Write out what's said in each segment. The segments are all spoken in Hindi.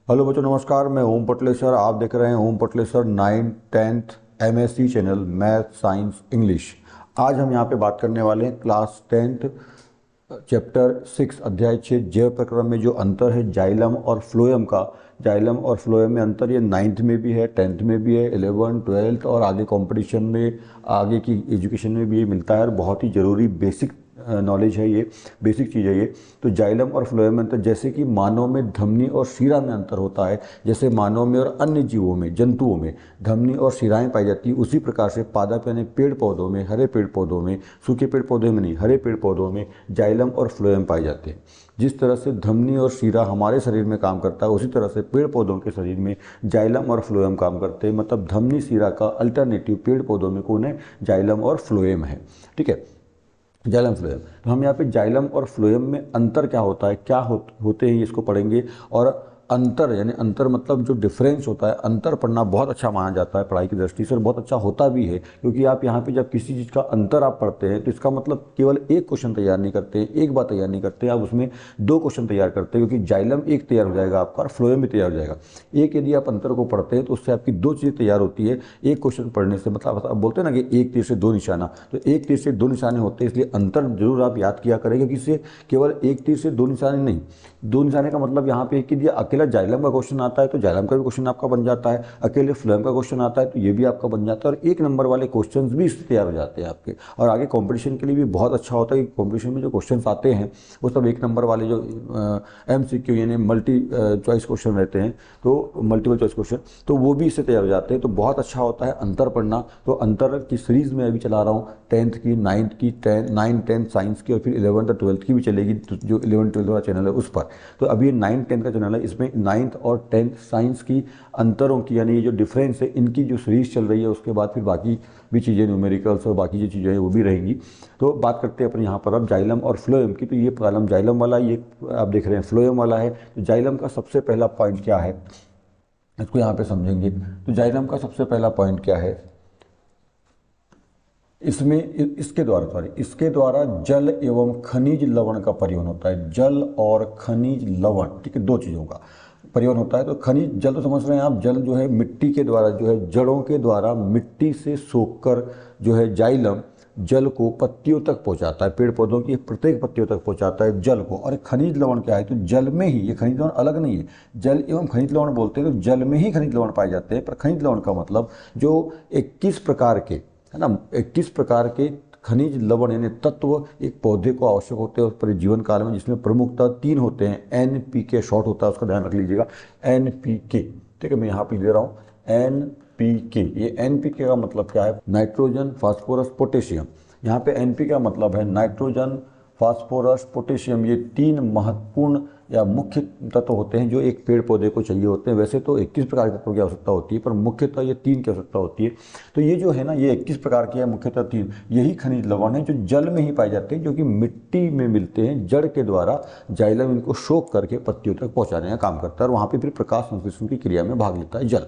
हेलो बच्चों, नमस्कार। मैं ओम पटलेश्वर। आप देख रहे हैं ओम पटलेश्वर 9th 10th MSc channel math science English. आज हम यहाँ पे बात करने वाले हैं क्लास 10th चैप्टर 6 अध्याय 6 जैव प्रक्रम में जो अंतर है जाइलम और फ्लोएम का। जाइलम और फ्लोएम में अंतर ये 9th में भी है, 10th में भी है, 11th 12th और आगे कंपटीशन में, आगे की एजुकेशन में भी ये मिलता है और बहुत ही ज़रूरी बेसिक नॉलेज है, ये बेसिक चीज़ है ये। तो जाइलम और फ्लोएम में अंतर, जैसे कि मानव में धमनी और शिरा में अंतर होता है, जैसे मानव में और अन्य जीवों में, जंतुओं में धमनी और शिराएं पाई जाती है, उसी प्रकार से पादप यानी पेड़ पौधों में, हरे पेड़ पौधों में, सूखे पेड़ पौधे में नहीं, हरे पेड़ पौधों में जाइलम और फ्लोएम पाए जाते हैं। जिस तरह से धमनी और शिरा हमारे शरीर में काम करता है, उसी तरह से पेड़ पौधों के शरीर में जाइलम और फ्लोएम काम करते हैं। मतलब धमनी शिरा का अल्टरनेटिव पेड़ पौधों में कौन है? जाइलम और फ्लोएम है। ठीक है, जाइलम फ्लोएम। तो हम यहाँ पे जाइलम और फ्लोएम में अंतर क्या होता है, क्या होते हैं, इसको पढ़ेंगे। और अंतर यानी अंतर मतलब जो डिफरेंस होता है, अंतर पढ़ना बहुत अच्छा माना जाता है पढ़ाई की दृष्टि से, और बहुत अच्छा होता भी है। क्योंकि आप यहाँ पे जब किसी चीज़ का अंतर आप पढ़ते हैं तो इसका मतलब केवल एक क्वेश्चन तैयार नहीं करते हैं, एक बार तैयार नहीं करते हैं, आप उसमें दो क्वेश्चन तैयार करते हैं। क्योंकि जाइलम एक तैयार हो जाएगा आपका और फ्लोएम भी तैयार हो जाएगा। एक यदि आप अंतर को पढ़ते हैं तो उससे आपकी दो चीज़ें तैयार होती है एक क्वेश्चन पढ़ने से। मतलब आप बोलते हैं ना कि एक तीर से दो निशाना, तो एक तीर से दो निशाने होते हैं, इसलिए अंतर जरूर आप याद किया करें। क्योंकि इससे केवल एक तीर से दो निशाने नहीं, दो निशाने का मतलब यहाँ पे कि दिया अकेला जाइलम का क्वेश्चन आता है तो जाइलम का भी क्वेश्चन आपका बन जाता है, अकेले फ्लोएम का क्वेश्चन आता है तो ये भी आपका बन जाता है, और एक नंबर वाले क्वेश्चंस भी इससे तैयार हो जाते हैं आपके। और आगे कंपटीशन के लिए भी बहुत अच्छा होता है कि कंपटीशन में जो क्वेश्चंस आते हैं वो सब एक नंबर वाले जो MCQ यानी मल्टी चॉइस क्वेश्चन रहते हैं, तो मल्टीपल चॉइस क्वेश्चन, तो वो भी इससे तैयार हो जाते हैं। तो बहुत अच्छा होता है अंतर पढ़ना। तो अंतर की सीरीज़ में अभी चला रहा हूँ, 10th की, 9th की, 9 10 साइंस की, और फिर 11th और 12th की भी चलेगी, जो 11 12 वाला चैनल है उस पर। तो अभी 9 10 का चैनल है, इसमें 9th और 10th साइंस की अंतरों की यानी ये जो डिफरेंस है इनकी जो सीरीज़ चल रही है, उसके बाद फिर बाकी भी चीज़ें न्यूमेरिकल्स और बाकी जो चीज़ें हैं वो भी रहेंगी। तो बात करते हैं अपन यहाँ पर अब जाइलम और फ्लोएम की। तो ये कॉलम जाइलम वाला, ये आप देख रहे हैं फ्लोएम वाला है। तो जाइलम का सबसे पहला पॉइंट क्या है, इसको यहाँ पे समझेंगे। तो जाइलम का सबसे पहला पॉइंट क्या है, इसमें इसके द्वारा जल एवं खनिज लवण का परिवहन होता है। जल और खनिज लवण, ठीक है, दो चीज़ों का परिवहन होता है। तो खनिज जल तो समझ रहे हैं आप, जल जो है मिट्टी के द्वारा, जो है जड़ों के द्वारा मिट्टी से सोखकर जो है जाइलम जल को पत्तियों तक पहुंचाता है, पेड़ पौधों की प्रत्येक पत्तियों तक पहुंचाता है जल को। और खनिज लवण क्या है, तो जल में ही, ये खनिज लवण अलग नहीं है, जल एवं खनिज लवण बोलते हैं तो जल में ही खनिज लवण पाए जाते हैं। पर खनिज लवण का मतलब जो 21 प्रकार के, है ना, 21 प्रकार के खनिज लवण यानी तत्व एक पौधे को आवश्यक होते हैं उस पर जीवन काल में, जिसमें प्रमुखतः 3 होते हैं। NPK शॉर्ट होता है, उसका ध्यान रख लीजिएगा, NPK। ठीक है, मैं यहाँ पे दे रहा हूँ NPK। ये NPK का मतलब क्या है, नाइट्रोजन, फास्फोरस, पोटेशियम। यहाँ पे NP का मतलब है नाइट्रोजन, फास्फोरस, पोटेशियम। ये 3 महत्वपूर्ण या मुख्य तत्व होते हैं जो एक पेड़ पौधे को चाहिए होते हैं। वैसे तो 21 प्रकार के तत्वों की आवश्यकता होती है, पर मुख्यतः ये 3 की आवश्यकता होती है। तो ये जो है ना, ये 21 प्रकार के है, मुख्यतः 3 यही खनिज लवण है जो जल में ही पाए जाते हैं, जो कि मिट्टी में मिलते हैं। जड़ के द्वारा जाइलम इनको सोख करके पत्तियों तक पहुंचाने का काम करता है, और वहाँ पर फिर प्रकाश संश्लेषण की क्रिया में भाग लेता है जल।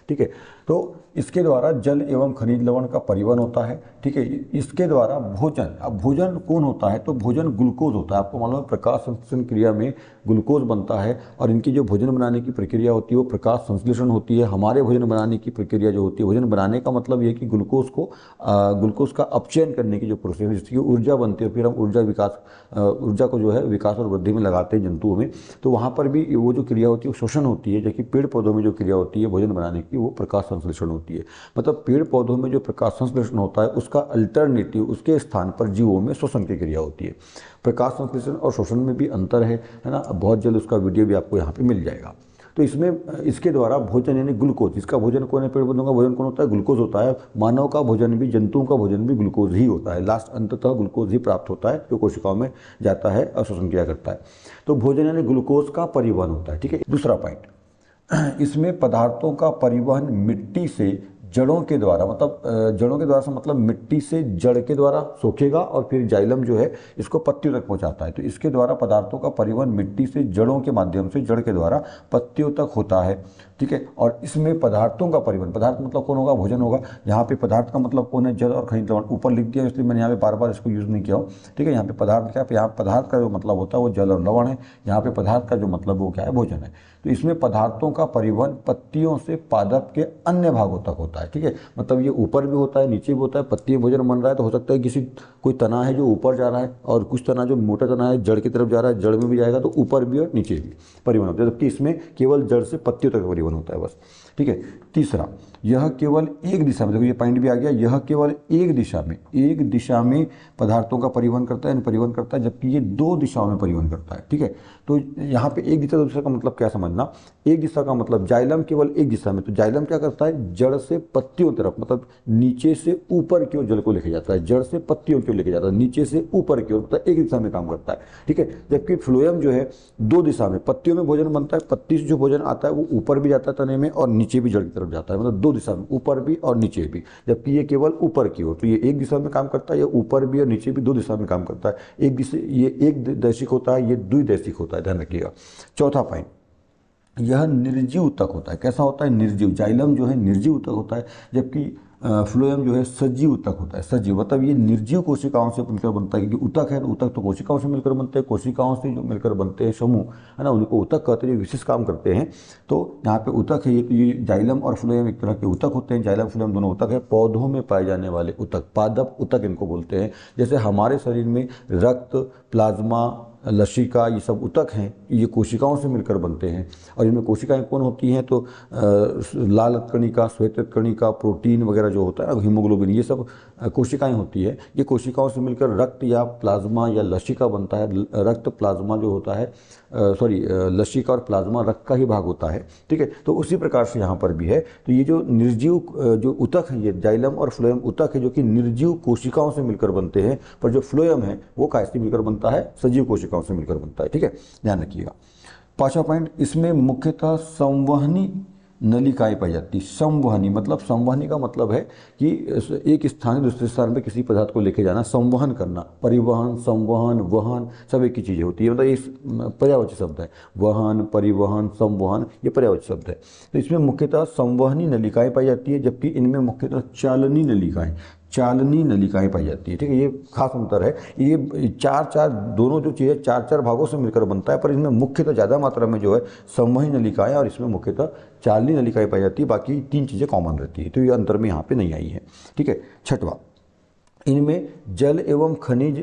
ठीक है, तो इसके द्वारा जल एवं खनिज लवण का परिवहन होता है। ठीक है, इसके द्वारा भोजन, अब भोजन कौन होता है, तो भोजन ग्लूकोज होता है। आपको मालूम है प्रकाश संश्लेषण क्रिया में ग्लूकोज बनता है, और इनकी जो भोजन बनाने की प्रक्रिया होती है वो प्रकाश संश्लेषण होती है। हमारे भोजन बनाने की प्रक्रिया जो होती है, भोजन बनाने का मतलब ये है कि ग्लूकोज का अपचयन करने की जो प्रोसेस है, जिसकी ऊर्जा बनती है, फिर हम ऊर्जा को जो है विकास और वृद्धि में लगाते हैं जंतुओं में। तो वहाँ पर भी वो जो क्रिया होती है वो शोषण होती है, जबकि पेड़ पौधों में जो क्रिया होती है भोजन बनाने की वो प्रकाश संश्लेषण होती है। मतलब पेड़ पौधों में जो प्रकाश संश्लेषण होता है उसका अल्टरनेटिव, उसके स्थान पर जीवों में शोषण की क्रिया होती है। प्रकाश संश्लेषण और शोषण में भी अंतर है ना। बहुत जल्द उसका वीडियो भी आपको यहाँ पे मिल जाएगा। तो इसमें इसके द्वारा भोजन यानी ग्लूकोज, इसका भोजन कौन है, पेड़ पौधों का भोजन कौन होता है, ग्लूकोज होता है। मानव का भोजन भी, जंतुओं का भोजन भी ग्लूकोज ही होता है। लास्ट अंततः ग्लूकोज ही प्राप्त होता है जो कोशिकाओं में जाता है और शोषण किया करता है। तो भोजन यानी ग्लूकोज का परिवहन होता है। ठीक है, दूसरा पॉइंट, इसमें पदार्थों का परिवहन मिट्टी से जड़ों के द्वारा, मतलब जड़ों के द्वारा से मतलब मिट्टी से जड़ के द्वारा सोखेगा और फिर जाइलम जो है इसको पत्तियों तक पहुंचाता है। तो इसके द्वारा पदार्थों का परिवहन मिट्टी से जड़ों के माध्यम से, जड़ के द्वारा पत्तियों तक होता है। ठीक है, और इसमें पदार्थों का परिवहन, पदार्थ मतलब कौन होगा, भोजन होगा। यहाँ पे पदार्थ का मतलब कौन है, जल और खनिज लवण। ऊपर लिख दिया इसलिए मैंने यहाँ पे बार बार इसको यूज़ नहीं किया हूँ। ठीक है, यहाँ पे पदार्थ क्या है, यहाँ पदार्थ का जो मतलब होता है वो जल और लवण है। यहाँ पे पदार्थ का जो मतलब वो क्या है, भोजन है। तो इसमें पदार्थों का परिवहन पत्तियों से पादप के अन्य भागों तक होता है। ठीक है, मतलब ये ऊपर भी होता है, नीचे भी होता है। पत्ती में भोजन बन रहा है तो हो सकता है किसी कोई तना है जो ऊपर जा रहा है, और कुछ तना जो मोटा तना है जड़ की तरफ जा रहा है, जड़ में भी जाएगा तो ऊपर भी और नीचे भी परिवहन होता है, जबकि इसमें केवल जड़ से पत्तियों तक परिवहन होता है बस। ठीक है, तीसरा, यह केवल एक दिशा में, देखो ये पॉइंट भी आ गया, यह केवल एक दिशा में पदार्थों का परिवहन करता है, परिवहन करता है, जबकि ये दो दिशाओं में परिवहन करता है। ठीक है, तो यहाँ पे एक दिशा दो दिशा का मतलब क्या समझना, एक दिशा का मतलब जाइलम केवल एक दिशा में, तो जाइलम क्या करता है, जड़ से पत्तियों तरफ, मतलब नीचे से ऊपर की ओर जल को लेके जाता है, जड़ से पत्तियों की ओर लेके जाता है, नीचे से ऊपर की ओर, मतलब एक दिशा में काम करता है। ठीक है, जबकि फ्लोएम जो है दो दिशा में, पत्तियों में भोजन बनता है, पत्ती से जो भोजन आता है वो ऊपर भी जाता है तने में और नीचे भी जड़ की तरफ जाता है, मतलब दो दिशा में, ऊपर भी और नीचे भी, जबकि ये केवल ऊपर की ओर, तो ये एक दिशा में काम करता है, ये ऊपर भी और नीचे भी दो दिशा में काम करता है। एक दिशा, ये एक दैशिक होता है, ये द्विदैशिक होता है, ध्यान रखिएगा। चौथा पॉइंट, यह निर्जीव ऊतक होता है। कैसा होता है, निर्जीव। जाइलम जो है निर्जीव ऊतक होता है, जबकि फ्लोएम जो है सजीव ऊतक होता है। सजीव मतलब ये निर्जीव कोशिकाओं से मिलकर बनता है, क्योंकि ऊतक है तो ऊतक तो कोशिकाओं से मिलकर बनते हैं, कोशिकाओं से जो मिलकर बनते हैं समूह है ना, उनको ऊतक कहते हैं, जो विशेष काम करते हैं। तो यहाँ पे ऊतक है, ये जाइलम और फ्लोएम एक तरह के ऊतक होते हैं, जाइलम फ्लोएम दोनों ऊतक है, पौधों में पाए जाने वाले ऊतक, पादप ऊतक इनको बोलते हैं। जैसे हमारे शरीर में रक्त, प्लाज्मा, लसिका, ये सब ऊतक हैं, ये कोशिकाओं से मिलकर बनते हैं। और इनमें कोशिकाएं कौन होती हैं, तो लाल कणिका, श्वेत कणिका, प्रोटीन वगैरह जो होता है, हीमोग्लोबिन, ये सब कोशिकाएं होती है। ये कोशिकाओं से मिलकर रक्त या प्लाज्मा या लसिका बनता है। रक्त प्लाज्मा जो होता है, लसिका और प्लाज्मा रक्त का ही भाग होता है। ठीक है, तो उसी प्रकार से यहाँ पर भी है। तो ये जो निर्जीव जो ऊतक है, ये जाइलम और फ्लोएम ऊतक है जो कि निर्जीव कोशिकाओं से मिलकर बनते हैं, पर जो फ्लोएम है वो कैसे मिलकर बनता है, सजीव कोशिकाओं से मिलकर बनता है। ठीक है, ध्यान रखिएगा। पांचवा पॉइंट, इसमें मुख्यतः संवहनी नलिकाएं पाई जाती। संवहनी मतलब, संवहनी का मतलब है कि एक स्थान से दूसरे स्थान पर किसी पदार्थ को लेके जाना, संवहन करना। परिवहन, संवहन, वहन सब एक ही चीज़ें होती है, मतलब ये पर्यायवाची शब्द है। वहन, परिवहन, संवहन ये पर्यायवाची शब्द है। तो इसमें मुख्यतः संवहनी नलिकाएं पाई जाती है, जबकि इनमें मुख्यतः चालनी नलिकाएं पाई जाती है। ठीक है, ये खास अंतर है। ये चार दोनों जो चीज़ें चार भागों से मिलकर बनता है, पर इसमें मुख्यतः ज़्यादा मात्रा में जो है संवहनी नलिकाएं और इसमें मुख्यतः चालनी नलिकाएं पाई जाती है। बाकी तीन चीज़ें कॉमन रहती है, तो ये अंतर में यहाँ पे नहीं आई है। ठीक है, छठवां, इनमें जल एवं खनिज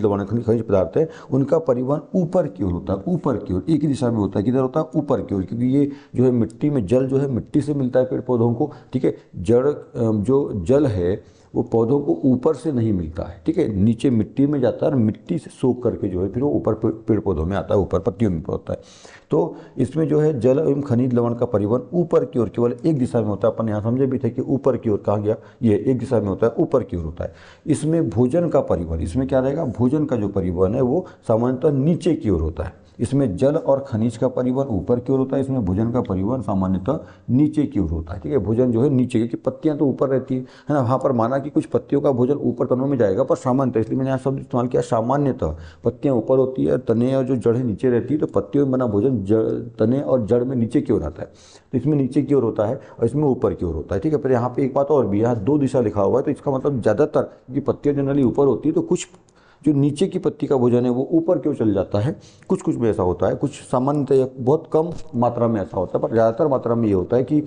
लवण, खनिज पदार्थ है, उनका परिवहन ऊपर की ओर होता है, ऊपर की ओर, एक ही दिशा में होता है। किधर होता है, ऊपर की ओर, क्योंकि ये जो है मिट्टी में, जल जो है मिट्टी से मिलता है पेड़ पौधों को। ठीक है, जड़ जो जल है वो पौधों को ऊपर से नहीं मिलता है। ठीक है, नीचे मिट्टी में जाता है और मिट्टी से सोख करके जो है फिर वो ऊपर पेड़ पौधों में आता है, ऊपर पत्तियों में होता है। तो इसमें जो है जल एवं खनिज लवण का परिवहन ऊपर की ओर केवल एक दिशा में होता है। अपन यहाँ समझे भी थे कि ऊपर की ओर कहा गया, ये एक दिशा में होता है, ऊपर की ओर होता है। इसमें भोजन का परिवहन, इसमें क्या रहेगा, भोजन का जो परिवहन है वो सामान्यतः नीचे की ओर होता है। इसमें जल और खनिज का परिवहन ऊपर की ओर होता है, इसमें भोजन का परिवहन सामान्यतः नीचे की ओर होता है। ठीक है, भोजन जो है नीचे, क्योंकि पत्तियां तो ऊपर रहती है ना, वहाँ पर माना कि कुछ पत्तियों का भोजन ऊपर तनों में जाएगा, पर सामान्यतः, इसलिए मैंने यहाँ शब्द इस्तेमाल किया सामान्यतः। पत्तियां ऊपर होती है, तने और जो जड़ है नीचे रहती है, तो पत्तियों में बना भोजन तने और जड़ में नीचे की ओर आता है। तो इसमें नीचे की ओर होता है और इसमें ऊपर की ओर होता है। ठीक है, पर यहाँ पे एक बात और भी, यहाँ दो दिशा लिखा हुआ है, तो इसका मतलब ज़्यादातर, क्योंकि पत्तियां जनरली ऊपर होती है, तो कुछ जो नीचे की पत्ती का भोजन है वो ऊपर क्यों चल जाता है, कुछ में ऐसा होता है, कुछ सामान्यतः बहुत कम मात्रा में ऐसा होता है, पर ज़्यादातर मात्रा में ये होता है कि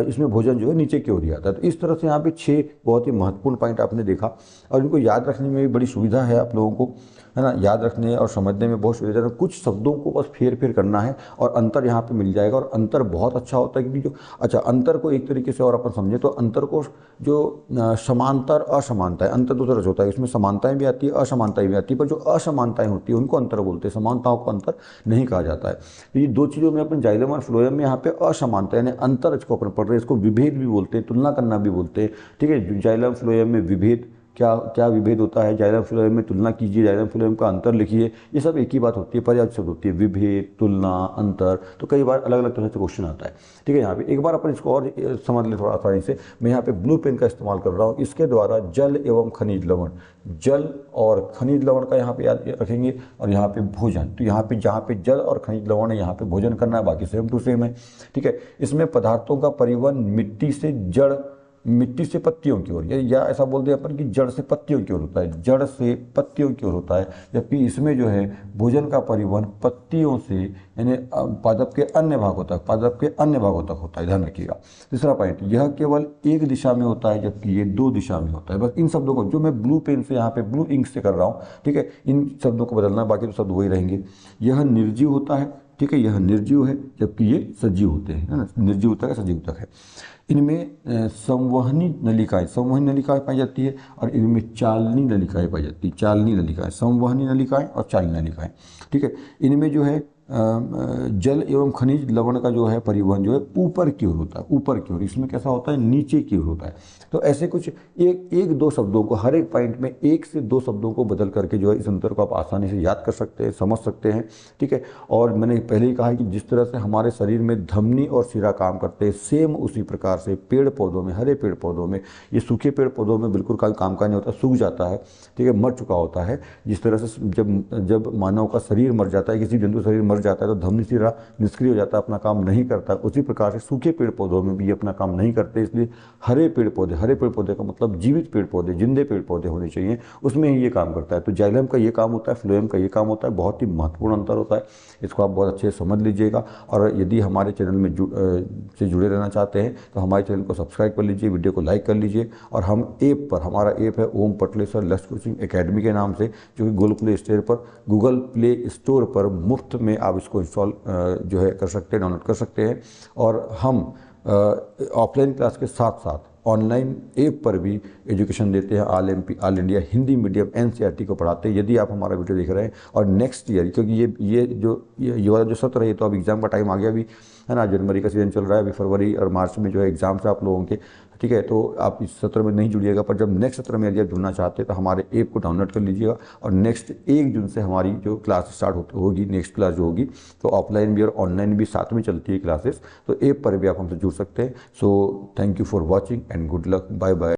इसमें भोजन जो है नीचे की ओर ही आता है। तो इस तरह से यहाँ पे 6 बहुत ही महत्वपूर्ण पॉइंट आपने देखा, और इनको याद रखने में भी बड़ी सुविधा है आप लोगों को, है ना, याद रखने और समझने में बहुत सुविधा है। कुछ शब्दों को बस फेर करना है और अंतर यहाँ पे मिल जाएगा, और अंतर बहुत अच्छा होता है, क्योंकि जो अच्छा अंतर को एक तरीके से और अपन समझे तो अंतर को जो समांतर असमानता है, अंतर दो तरह से होता है, इसमें समानताएं भी आती है, असमानताएं भी आती है, पर जो असमानताएं होती है उनको अंतर बोलते हैं, समानताओं को अंतर नहीं कहा जाता है। तो ये दो चीज़ों में अपन जाइलम और फ्लोएम में यहाँ पे असमानता यानी अंतर इसको अपन पढ़ रहे हैं, इसको विभेद भी बोलते हैं, तुलना करना भी बोलते हैं। ठीक है, जाइलम फ्लोएम में विभेद क्या विभेद होता है, जाइलम फ्लोएम में तुलना कीजिए, जाइलम फ्लोएम का अंतर लिखिए, ये सब एक ही बात होती है, पर्यायवाची शब्द होती है, विभेद, तुलना, अंतर। तो कई बार अलग अलग तरह से क्वेश्चन आता है। ठीक है, यहाँ पे एक बार अपन इसको और समझ लें थोड़ा आसानी से। मैं यहाँ पे ब्लू पेन का इस्तेमाल कर रहा हूँ, इसके द्वारा जल एवं खनिज लवण, जल और खनिज लवण का यहाँ पे याद रखेंगे, और यहाँ पे भोजन, तो यहाँ पे जहाँ पे जल और खनिज लवण है यहाँ पे भोजन करना है, बाकी सेम टू सेम है। ठीक है, इसमें पदार्थों का परिवहन मिट्टी से जड़ मिट्टी से पत्तियों की ओर, या ऐसा बोल दें अपन कि जड़ से पत्तियों की ओर होता है, जड़ से पत्तियों की ओर होता है। जबकि इसमें जो है भोजन का परिवहन पत्तियों से यानी पादप के अन्य भागों तक, पादप के अन्य भागों तक होता है, ध्यान रखिएगा। तीसरा पॉइंट, यह केवल एक दिशा में होता है जबकि ये 2 दिशा में होता है। बस इन शब्दों को जो मैं ब्लू पेन से यहाँ पे ब्लू इंक से कर रहा हूँ, ठीक है, इन शब्दों को बदलना, बाकी तो शब्द वही रहेंगे। यह निर्जीव होता है, ठीक है, यह निर्जीव है जबकि ये सजीव होते हैं, है ना, निर्जीव तक है सजीव तक है। इनमें संवहनी नलिकाएं पाई जाती है और इनमें चालनी नलिकाएं पाई जाती है, चालनी नलिकाएं, संवहनी नलिकाएं और चालनी नलिकाएं, ठीक है। इनमें जो है जल एवं खनिज लवण का जो है परिवहन जो है ऊपर की ओर होता है, ऊपर की ओर। इसमें कैसा होता है, नीचे की ओर होता है। तो ऐसे कुछ एक दो शब्दों को, हर एक पॉइंट में 1 से 2 शब्दों को बदल करके जो है इस अंतर को आप आसानी से याद कर सकते हैं, समझ सकते हैं, ठीक है। और मैंने पहले ही कहा है कि जिस तरह से हमारे शरीर में धमनी और सिरा काम करते हैं, सेम उसी प्रकार से पेड़ पौधों में, हरे पेड़ पौधों में, ये सूखे पेड़ पौधों में बिल्कुल कोई काम का नहीं होता, सूख जाता है, ठीक है, मर चुका होता है। जिस तरह से जब मानव का शरीर मर जाता है, किसी जंतु शरीर मर जाता है तो धमनी सिरा निष्क्रिय हो जाता है, अपना काम नहीं करता। उसी प्रकार से सूखे पेड़ पौधों में भी अपना काम नहीं करते, इसलिए हरे पेड़ पौधे का मतलब जीवित पेड़ पौधे, जिंदे पेड़ पौधे होने चाहिए, उसमें ही ये काम करता है। तो जाइलम का ये काम होता है, फ्लोएम का ये काम होता है, बहुत ही महत्वपूर्ण अंतर होता है। इसको आप बहुत अच्छे से समझ लीजिएगा। और यदि हमारे चैनल में से जुड़े रहना चाहते हैं तो हमारे चैनल को सब्सक्राइब कर लीजिए, वीडियो को लाइक कर लीजिए। और हम ऐप पर, हमारा ऐप है ओम पटलेश्वर लक्ष्य कोचिंग एकेडमी के नाम से, जो कि गूगल प्ले स्टोर पर मुफ्त में आप इसको इंस्टॉल जो है कर सकते हैं, डाउनलोड कर सकते हैं। और हम ऑफलाइन क्लास के साथ साथ ऑनलाइन ऐप पर भी एजुकेशन देते हैं। All India Hindi medium NCERT को पढ़ाते हैं। यदि आप हमारा वीडियो देख रहे हैं और नेक्स्ट ईयर, क्योंकि ये वाला जो सत्र है तो अब एग्ज़ाम का टाइम आ गया अभी, है ना, जनवरी का सीजन चल रहा है, अभी फरवरी और मार्च में जो है एग्जाम्स है आप लोगों के, ठीक है। तो आप इस सत्र में नहीं जुड़िएगा, पर जब नेक्स्ट सत्र में यदि आप जुड़ना चाहते हैं तो हमारे ऐप को डाउनलोड कर लीजिएगा। और नेक्स्ट 1 जून से हमारी जो क्लास स्टार्ट होगी, नेक्स्ट क्लास जो होगी, तो ऑफलाइन भी और ऑनलाइन भी साथ में चलती है क्लासेस, तो ऐप पर भी आप हमसे जुड़ सकते हैं। So thank you for watching and good luck, bye bye.